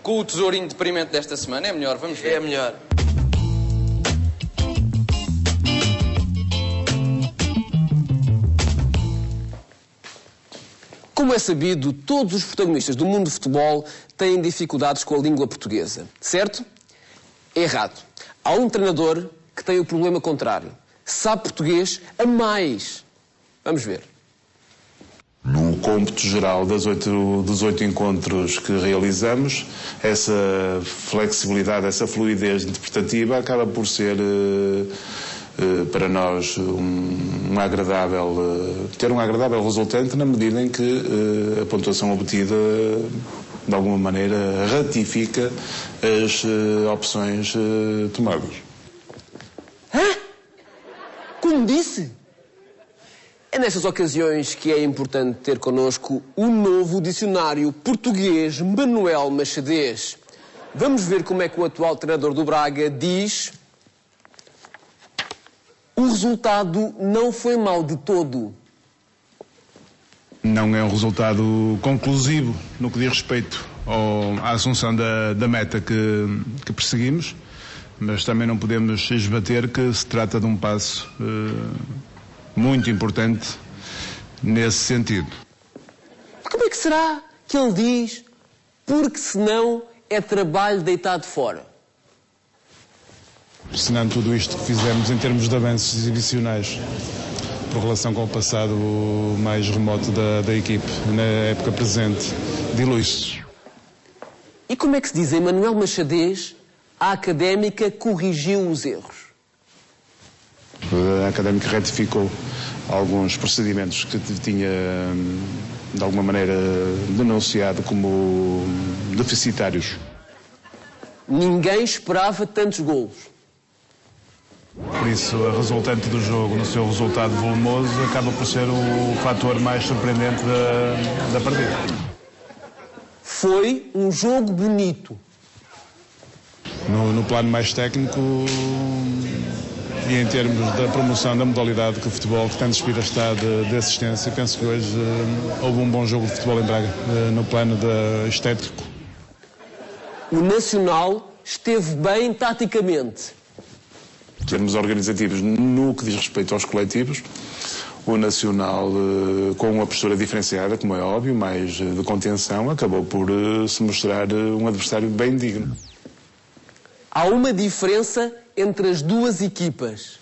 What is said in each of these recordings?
com o tesourinho deprimente desta semana? É melhor, vamos ver. É melhor. Como é sabido, todos os protagonistas do mundo do futebol têm dificuldades com a língua portuguesa, certo? Errado. Há um treinador que tem o problema contrário. Sabe português a mais. Vamos ver. No cômputo geral dos oito encontros que realizamos, essa flexibilidade, essa fluidez interpretativa acaba por ser, para nós, ter um agradável resultante na medida em que a pontuação obtida, de alguma maneira, ratifica as opções tomadas. Hã? Como disse? É nestas ocasiões que é importante ter connosco o novo dicionário português Manuel Machadez. Vamos ver como é que o atual treinador do Braga diz: o resultado não foi mau de todo. Não é um resultado conclusivo no que diz respeito à assunção da meta que perseguimos, mas também não podemos esbater que se trata de um passo muito importante nesse sentido. Como é que será que ele diz porque senão é trabalho deitado fora? Senão tudo isto que fizemos em termos de avanços exibicionais por relação com o passado mais remoto da equipe, na época presente, dilui-se. E como é que se diz em Manuel Machadez, a Académica corrigiu os erros? A Académica retificou alguns procedimentos que tinha, de alguma maneira, denunciado como deficitários. Ninguém esperava tantos golos. Por isso, a resultante do jogo, no seu resultado volumoso, acaba por ser o fator mais surpreendente da partida. Foi um jogo bonito. No plano mais técnico e em termos da promoção da modalidade que o futebol, que tanto inspira está de assistência, penso que hoje houve um bom jogo de futebol em Braga, no plano estético. O Nacional esteve bem taticamente. Em termos organizativos, no que diz respeito aos coletivos, o Nacional, com uma postura diferenciada, como é óbvio, mais de contenção, acabou por se mostrar um adversário bem digno. Há uma diferença entre as duas equipas.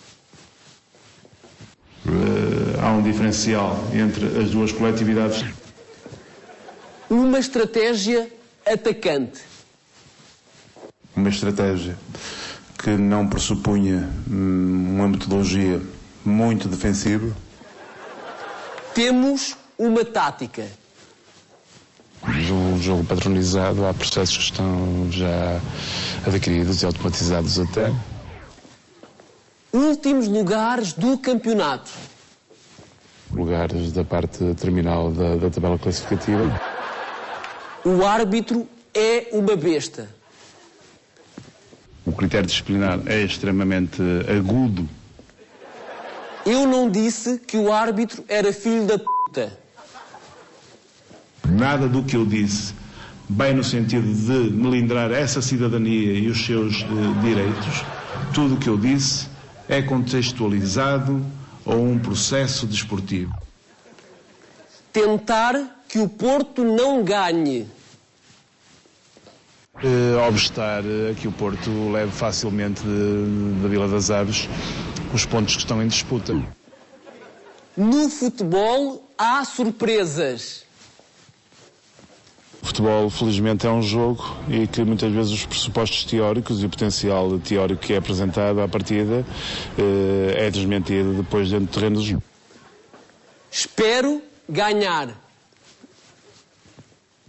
Há um diferencial entre as duas coletividades. Uma estratégia atacante. Uma estratégia que não pressupunha uma metodologia muito defensiva. Temos uma tática. Um jogo padronizado, há processos que estão já adquiridos e automatizados até. Últimos lugares do campeonato. Lugares da parte terminal da tabela classificativa. O árbitro é uma besta. O critério disciplinar é extremamente agudo. Eu não disse que o árbitro era filho da puta. Nada do que eu disse bem no sentido de melindrar essa cidadania e os seus direitos. Tudo o que eu disse é contextualizado a um processo desportivo. Tentar que o Porto não ganhe. Obstar a que o Porto leve facilmente da Vila das Aves os pontos que estão em disputa. No futebol há surpresas. O futebol, felizmente, é um jogo e que muitas vezes os pressupostos teóricos e o potencial teórico que é apresentado à partida é desmentido depois dentro do terreno do jogo. Espero ganhar.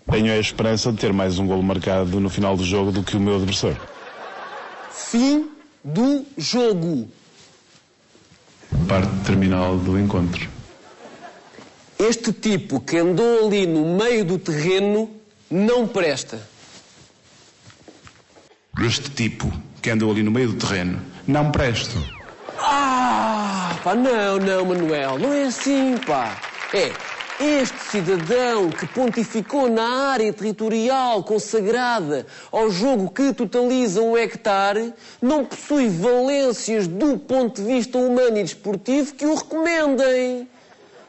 Tenho a esperança de ter mais um golo marcado no final do jogo do que o meu adversário. Fim do jogo. Parte terminal do encontro. Este tipo que andou ali no meio do terreno não presta. Este tipo que andou ali no meio do terreno não presta. Pá, não, Manuel, não é assim, pá. É, Este cidadão que pontificou na área territorial consagrada ao jogo que totaliza 1 hectare não possui valências do ponto de vista humano e desportivo que o recomendem.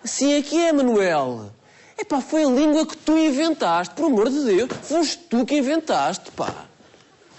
Assim é que é, Manuel. Epá, foi a língua que tu inventaste, por amor de Deus. Foste tu que inventaste, pá.